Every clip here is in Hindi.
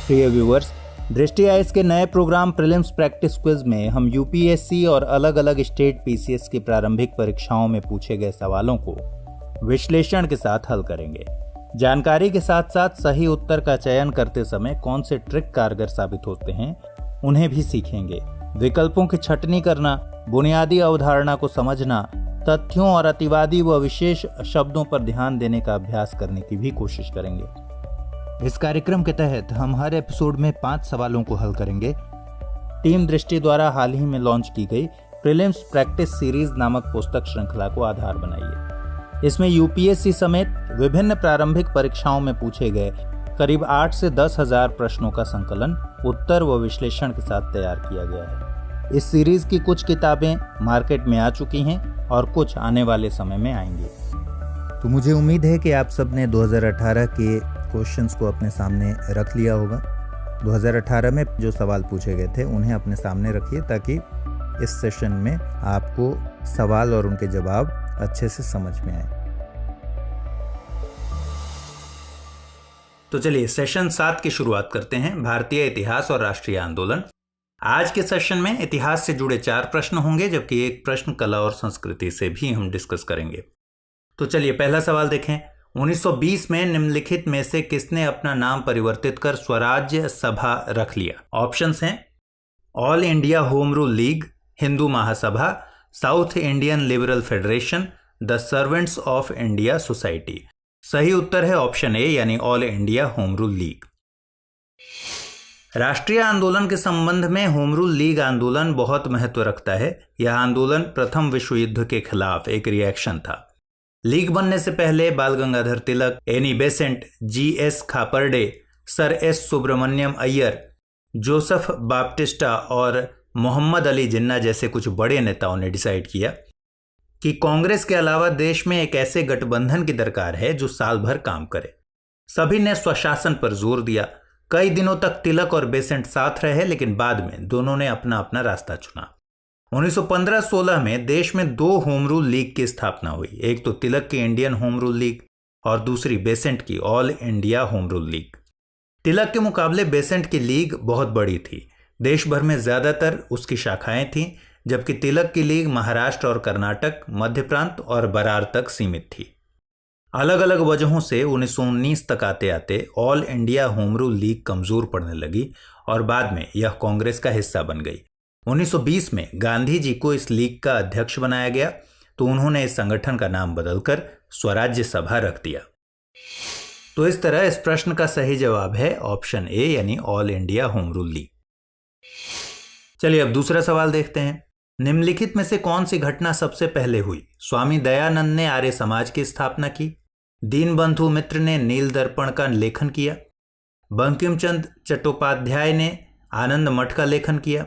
प्रिय व्यूअर्स, दृष्टि आईएएस के नए प्रोग्राम प्रीलिम्स प्रैक्टिस क्विज में हम यूपीएससी और अलग अलग स्टेट पीसीएस की प्रारंभिक परीक्षाओं में पूछे गए सवालों को विश्लेषण के साथ हल करेंगे। जानकारी के साथ साथ सही उत्तर का चयन करते समय कौन से ट्रिक कारगर साबित होते हैं उन्हें भी सीखेंगे। विकल्पों की छंटनी करना, बुनियादी अवधारणा को समझना, तथ्यों और अतिवादी व विशेष शब्दों पर ध्यान देने का अभ्यास करने की भी कोशिश करेंगे। इस कार्यक्रम के तहत हम हर एपिसोड में 5 सवालों को हल करेंगे। टीम दृष्टि द्वारा हाल ही में लॉन्च की गई प्रीलिम्स प्रैक्टिस सीरीज नामक पुस्तक श्रृंखला को आधार बनाइए। इसमें यूपीएससी समेत विभिन्न प्रारंभिक परीक्षाओं में पूछे गए करीब 8 से 10 हजार प्रश्नों का संकलन, उत्तर व विश्लेषण के साथ तैयार किया गया है। इस सीरीज की कुछ किताबें मार्केट में आ चुकी हैं और कुछ आने वाले समय में आएंगी। तो मुझे उम्मीद है कि आप सबने 2018 के क्वेश्चंस को अपने सामने रख लिया होगा। 2018 में जो सवाल पूछे गए थे उन्हें अपने सामने रखिए ताकि इस सेशन में आपको सवाल और उनके जवाब अच्छे से समझ में आए। तो चलिए सेशन 7 की शुरुआत करते हैं। भारतीय इतिहास और राष्ट्रीय आंदोलन। आज के सेशन में इतिहास से जुड़े 4 प्रश्न होंगे, जबकि एक प्रश्न कला और संस्कृति से भी हम डिस्कस करेंगे। तो चलिए पहला सवाल देखें। 1920 में निम्नलिखित में से किसने अपना नाम परिवर्तित कर स्वराज्य सभा रख लिया? ऑप्शंस हैं all India Home Rule league, Hindu Mahasabha, south Indian liberal federation, the servants of India society. सही उत्तर है ऑप्शन ए यानी all India Home Rule league. राष्ट्रीय आंदोलन के संबंध में होम रूल लीग आंदोलन बहुत महत्व रखता है। यह आंदोलन प्रथम विश्व युद्ध के खिलाफ एक रिएक्शन था। लीग बनने से पहले Bal Gangadhar Tilak, Annie Besant, G S. Khaparde, sir S. Subramaniam Iyer, Joseph Baptista और मोहम्मद अली जिन्ना जैसे कुछ बड़े नेताओं ने डिसाइड किया कि कांग्रेस के अलावा देश में एक ऐसे गठबंधन की दरकार है जो साल भर काम करे। सभी ने स्वशासन पर जोर दिया। कई दिनों तक तिलक और बेसेंट साथ रहे, लेकिन बाद में दोनों ने अपना अपना रास्ता चुना। 1915-16 में देश में 2 होम रूल लीग की स्थापना हुई। एक तो तिलक की इंडियन होम रूल लीग और दूसरी बेसेंट की All India Home Rule League. Tilak के मुकाबले बेसेंट की लीग बहुत बड़ी थी। देश भर में ज्यादातर उसकी शाखाएं थीं, जबकि तिलक की लीग महाराष्ट्र और कर्नाटक, मध्य प्रांत और बरार तक सीमित थी। अलग अलग वजहों से 1919 तक आते आते all India Home Rule league कमजोर पड़ने लगी और बाद में यह कांग्रेस का हिस्सा बन गई। 1920 में गांधी जी को इस लीग का अध्यक्ष बनाया गया, तो उन्होंने इस संगठन का नाम बदलकर स्वराज्य सभा रख दिया। तो इस तरह इस प्रश्न का सही जवाब है ऑप्शन ए यानी all India Home Rule league. चलिए अब दूसरा सवाल देखते हैं। निम्नलिखित में से कौन सी घटना सबसे पहले हुई? स्वामी दयानंद ने आर्य समाज की स्थापना की, दीनबंधु मित्र ने नील दर्पण का लेखन किया, बंकिम चंद्र चट्टोपाध्याय ने आनंद मठ का लेखन किया,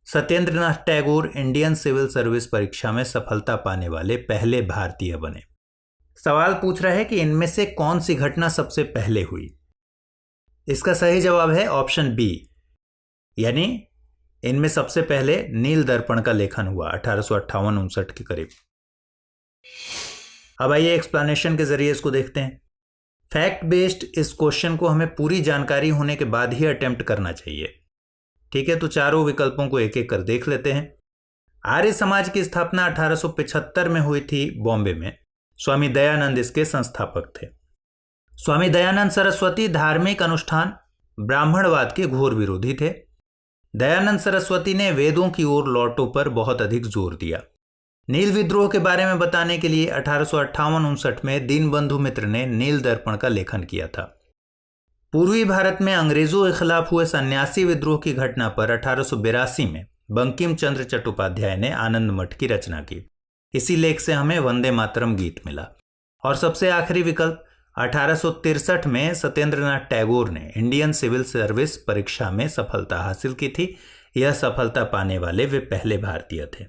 Satyendranath Tagore Indian civil service परीक्षा में सफलता पाने वाले पहले भारतीय बने। सवाल पूछ रहा है कि इनमें से कौन सी घटना सबसे पहले हुई। इसका सही जवाब है ऑप्शन बी, यानी इनमें सबसे पहले नील दर्पण का लेखन हुआ 1858-59 के करीब। अब आइए एक्सप्लेनेशन के जरिए इसको देखते हैं। फैक्ट बेस्ड इस क्वेश्चन को हमें पूरी जानकारी होने के बाद ही अटेम्प्ट करना चाहिए। ठीक है, तो चारों विकल्पों को एक एक कर देख लेते हैं। आर्य समाज की स्थापना 1875 में हुई थी बॉम्बे में। स्वामी दयानंद इसके संस्थापक थे। स्वामी दयानंद सरस्वती धार्मिक अनुष्ठान ब्राह्मणवाद के घोर विरोधी थे। दयानंद सरस्वती ने वेदों की ओर लौटों पर बहुत अधिक जोर दिया। नील विद्रोह के बारे में बताने के लिए 1858-59 में दीनबंधु मित्र ने नील दर्पण का लेखन किया था। पूर्वी भारत में अंग्रेजों के खिलाफ हुए सन्यासी विद्रोह की घटना पर 1882 में बंकिम चंद्र चट्टोपाध्याय ने आनंद मठ की रचना की। इसी लेख से हमें वंदे मातरम गीत मिला। और सबसे आखिरी विकल्प 1863 में सत्येंद्रनाथ टैगोर ने इंडियन सिविल सर्विस परीक्षा में सफलता हासिल की थी। यह सफलता पाने वाले वे पहले भारतीय थे।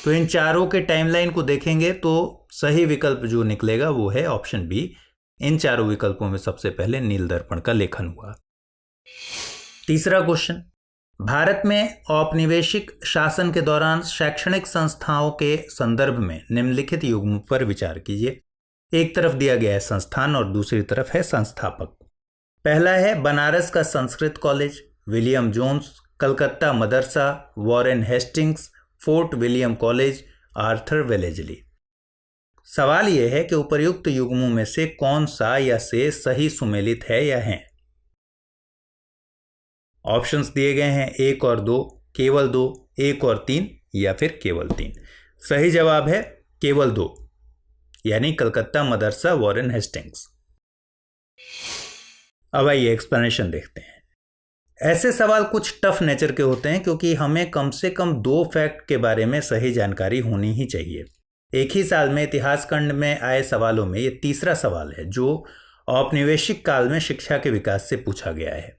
तो इन चारों के टाइमलाइन को देखेंगे तो सही विकल्प जो निकलेगा वो है ऑप्शन बी। इन चारों विकल्पों में सबसे पहले नील दर्पण का लेखन हुआ। तीसरा क्वेश्चन, भारत में औपनिवेशिक शासन के दौरान शैक्षणिक संस्थाओं के संदर्भ में निम्नलिखित युग्म पर विचार कीजिए। एक तरफ दिया गया है संस्थान और दूसरी तरफ है संस्थापक। पहला है बनारस का Sanskrit College, William Jones, Calcutta Madrasa, Warren Hastings, Fort William College, Arthur Wellesley. सवाल यह है कि उपर्युक्त युग्मों में से कौन सा या से सही सुमेलित है या है। ऑप्शंस दिए गए हैं 1 और 2, केवल 2, 1 और 3 या फिर केवल 3। सही जवाब है केवल 2, यानी कलकत्ता मदरसा वॉरेन हेस्टिंग्स। अब आइए एक्सप्लेनेशन देखते हैं। ऐसे सवाल कुछ टफ नेचर के होते हैं क्योंकि हमें कम से कम 2 फैक्ट के बारे में सही जानकारी होनी ही चाहिए। एक ही साल में इतिहास खंड में आए सवालों में ये तीसरा सवाल है जो औपनिवेशिक काल में शिक्षा के विकास से पूछा गया है।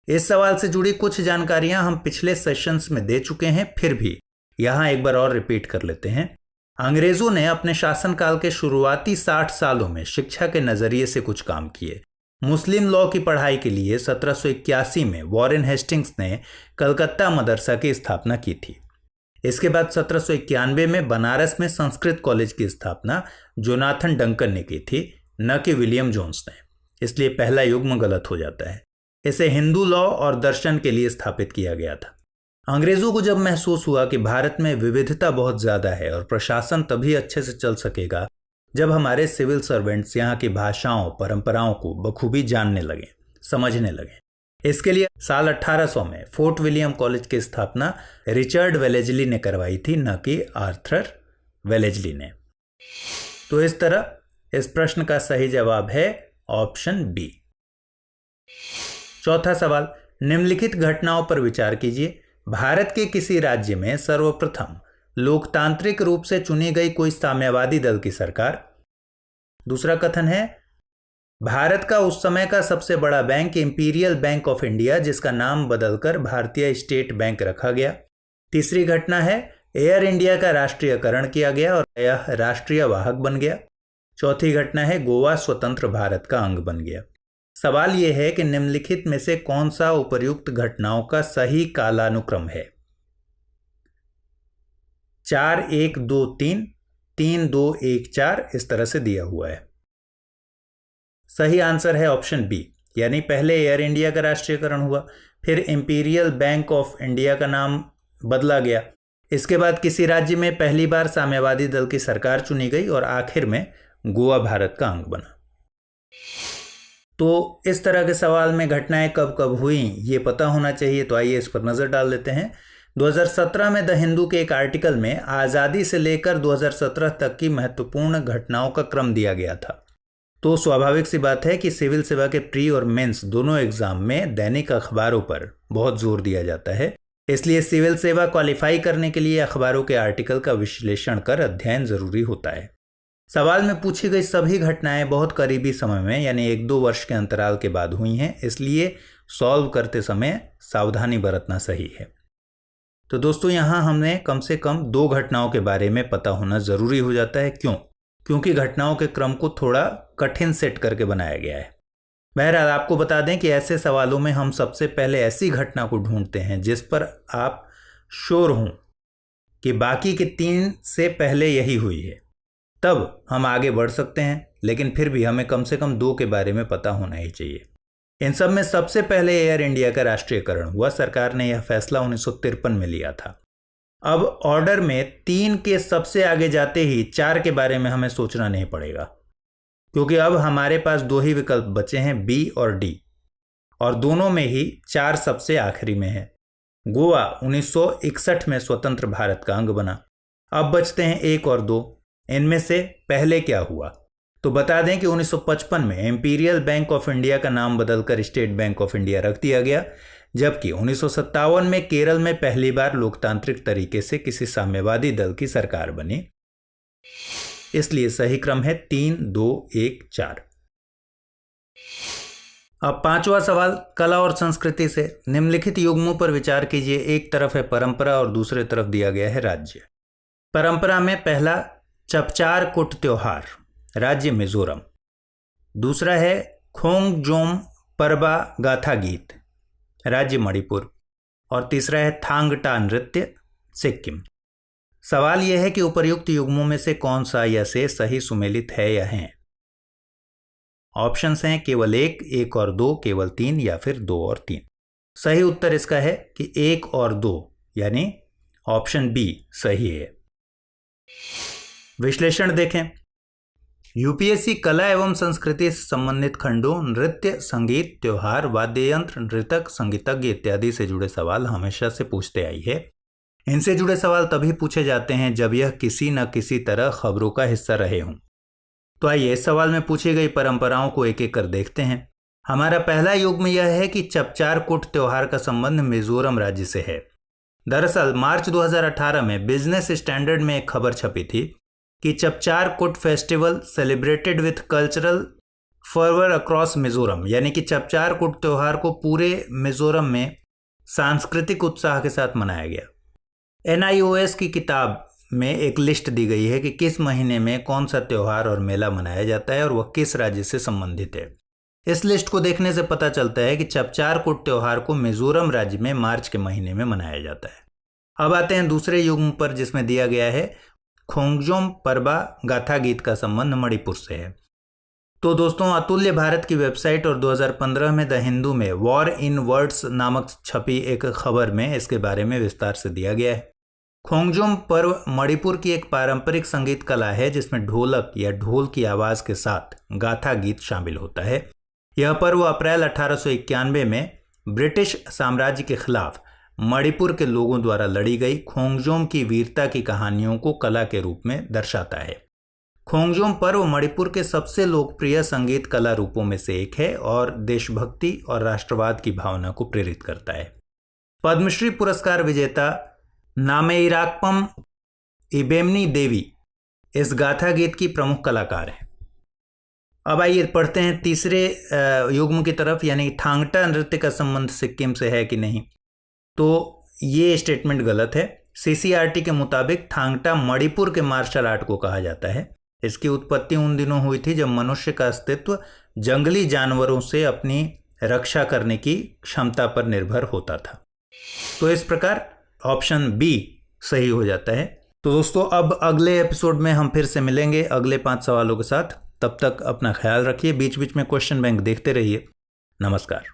इस सवाल से जुड़ी कुछ जानकारियां हम पिछले सेशंस में दे चुके हैं, फिर भी यहां एक बार और रिपीट कर लेते हैं। अंग्रेजों ने अपने शासनकाल के शुरुआती 60 सालों में शिक्षा के नजरिए से कुछ काम किए। मुस्लिम लॉ की पढ़ाई के लिए 1781 में वॉरेन हेस्टिंग्स ने कलकत्ता मदरसा की स्थापना की थी। इसके बाद 1791 में बनारस में संस्कृत कॉलेज की स्थापना जोनाथन डंकन ने की थी, न कि विलियम जोन्स ने। इसलिए पहला युग्म गलत हो जाता है। इसे हिंदू लॉ और दर्शन के लिए स्थापित किया गया था। अंग्रेजों को जब महसूस हुआ कि भारत में विविधता बहुत ज़्यादा है और प्रशासन तभी अच्छे से चल सकेगा जब हमारे सिविल सर्वेंट्स यहाँ की भाषाओं परंपराओं को बखूबी जानने लगे, समझने लगे। इसके लिए साल 1800 में फोर्ट विलियम कॉलेज की स्थापना रिचर्ड वेलेजली ने करवाई थी, न कि आर्थर वेलेजली ने। तो इस तरह इस प्रश्न का सही जवाब है ऑप्शन बी। चौथा सवाल, निम्नलिखित घटनाओं पर विचार कीजिए। भारत के किसी राज्य में सर्वप्रथम लोकतांत्रिक रूप से चुनी गई कोई साम्यवादी दल की सरकार। दूसरा कथन है भारत का उस समय का सबसे बड़ा bank imperial bank of India, जिसका नाम बदलकर भारतीय स्टेट बैंक रखा गया। तीसरी घटना है एयर इंडिया का राष्ट्रीयकरण किया गया और यह राष्ट्रीय वाहक बन गया। चौथी घटना है गोवा स्वतंत्र भारत का अंग बन गया। सवाल यह है कि निम्नलिखित में से कौन सा उपर्युक्त घटनाओं का सही कालानुक्रम है। 4 1 2 3, 3 2 1 4 इस तरह से दिया हुआ है। सही आंसर है ऑप्शन बी, यानी पहले एयर इंडिया का राष्ट्रीयकरण हुआ, फिर इंपीरियल बैंक ऑफ इंडिया का नाम बदला गया, इसके बाद किसी राज्य में पहली बार साम्यवादी दल की सरकार चुनी गई और आखिर में गोवा भारत का अंग बना। तो इस तरह के सवाल में घटनाएं कब कब हुई ये पता होना चाहिए। तो आइए इस पर नज़र डाल लेते हैं। 2017 में द हिंदू के एक आर्टिकल में आज़ादी से लेकर 2017 तक की महत्वपूर्ण घटनाओं का क्रम दिया गया था। तो स्वाभाविक सी बात है कि सिविल सेवा के प्री और मेंस दोनों एग्जाम में दैनिक अखबारों पर बहुत जोर दिया जाता है। इसलिए सिविल सेवा क्वालिफाई करने के लिए अखबारों के आर्टिकल का विश्लेषण कर अध्ययन जरूरी होता है। सवाल में पूछी गई सभी घटनाएं बहुत करीबी समय में यानी 1-2 वर्ष के अंतराल के बाद हुई हैं, इसलिए सॉल्व करते समय सावधानी बरतना सही है। तो दोस्तों यहाँ हमने कम से कम 2 घटनाओं के बारे में पता होना ज़रूरी हो जाता है। क्योंकि घटनाओं के क्रम को थोड़ा कठिन सेट करके बनाया गया है। बहरहाल आपको बता दें कि ऐसे सवालों में हम सबसे पहले ऐसी घटना को ढूंढते हैं जिस पर आप श्योर हों कि बाकी के 3 से पहले यही हुई है, तब हम आगे बढ़ सकते हैं। लेकिन फिर भी हमें कम से कम 2 के बारे में पता होना ही चाहिए। इन सब में सबसे पहले एयर इंडिया का राष्ट्रीयकरण हुआ। सरकार ने यह फैसला 1953 में लिया था। अब ऑर्डर में 3 के सबसे आगे जाते ही 4 के बारे में हमें सोचना नहीं पड़ेगा, क्योंकि अब हमारे पास 2 ही विकल्प बचे हैं, बी और डी, और दोनों में ही 4 सबसे आखिरी में है। गोवा 1961 में स्वतंत्र भारत का अंग बना। अब बचते हैं 1 और 2। इनमें से पहले क्या हुआ? तो बता दें कि 1955 में इंपीरियल बैंक ऑफ इंडिया का नाम बदलकर स्टेट बैंक ऑफ इंडिया रख दिया गया, जबकि 1957 में केरल में पहली बार लोकतांत्रिक तरीके से किसी साम्यवादी दल की सरकार बनी। इसलिए सही क्रम है 3 2 1 4। अब 5वां सवाल कला और संस्कृति से। निम्नलिखित युग्मों पर विचार कीजिए। एक तरफ है परंपरा और दूसरे तरफ दिया गया है राज्य। परंपरा में पहला चपचार कुट त्योहार, राज्य मिजोरम। दूसरा है खोंगजोम परबा गाथा गीत, राज्य मणिपुर। और तीसरा है थांगटा नृत्य, सिक्किम। सवाल यह है कि उपर्युक्त युग्मों में से कौन सा या से सही सुमेलित है या है। ऑप्शंस हैं केवल एक, एक और दो, केवल तीन या फिर दो और तीन। सही उत्तर इसका है कि एक और दो, यानी ऑप्शन बी सही है। विश्लेषण देखें। यूपीएससी कला एवं संस्कृति से संबंधित खंडों, नृत्य, संगीत, त्योहार, वाद्य यंत्र, नृतक, संगीतज्ञ इत्यादि से जुड़े सवाल हमेशा से पूछते आई है। इनसे जुड़े सवाल तभी पूछे जाते हैं जब यह किसी न किसी तरह खबरों का हिस्सा रहे हों। तो आइए इस सवाल में पूछी गई परंपराओं को एक एक कर देखते हैं। हमारा पहला युग्म यह है कि चपचार कूट त्योहार का संबंध मिजोरम राज्य से है। दरअसल मार्च 2018 में बिजनेस स्टैंडर्ड में एक खबर छपी थी कि चपचार कूट festival celebrated with cultural fervour across Mizoram, यानी कि चपचार कूट त्योहार को पूरे मिजोरम में सांस्कृतिक उत्साह के साथ मनाया गया। NIOS की किताब में एक लिस्ट दी गई है कि किस महीने में कौन सा त्योहार और मेला मनाया जाता है और वह किस राज्य से संबंधित है। इस लिस्ट को देखने से पता चलता है कि चपचार कूट त्योहार को मिजोरम राज्य में मार्च के महीने में मनाया जाता है। अब आते हैं दूसरे युग्म पर, जिसमें दिया गया है खोंगजोम परबा गाथा गीत का संबंध मणिपुर से है। तो दोस्तों, अतुल्य भारत की वेबसाइट और 2015 में द हिंदू में वॉर इन वर्ड्स नामक छपी एक खबर में इसके बारे में विस्तार से दिया गया है। खोंगजोम पर्व मणिपुर की एक पारंपरिक संगीत कला है जिसमें ढोलक या ढोल की आवाज के साथ गाथा गीत शामिल होता है। यह पर्व अप्रैल 1891 में ब्रिटिश साम्राज्य के खिलाफ मणिपुर के लोगों द्वारा लड़ी गई खोंगजोम की वीरता की कहानियों को कला के रूप में दर्शाता है। खोंगजोम पर्व मणिपुर के सबसे लोकप्रिय संगीत कला रूपों में से एक है और देशभक्ति और राष्ट्रवाद की भावना को प्रेरित करता है। पद्मश्री पुरस्कार विजेता नामेइराकपम इबेमनी देवी इस गाथा गीत की प्रमुख कलाकार हैं। अब आइए पढ़ते हैं तीसरे युग्म की तरफ, यानी थांगटा नृत्य का संबंध सिक्किम से है कि नहीं। तो ये स्टेटमेंट गलत है। CCRT के मुताबिक थांगटा मणिपुर के मार्शल आर्ट को कहा जाता है। इसकी उत्पत्ति उन दिनों हुई थी जब मनुष्य का अस्तित्व जंगली जानवरों से अपनी रक्षा करने की क्षमता पर निर्भर होता था। तो इस प्रकार ऑप्शन बी सही हो जाता है। तो दोस्तों, अब अगले एपिसोड में हम फिर से मिलेंगे अगले 5 सवालों के साथ। तब तक अपना ख्याल रखिए, बीच बीच में क्वेश्चन बैंक देखते रहिए। नमस्कार।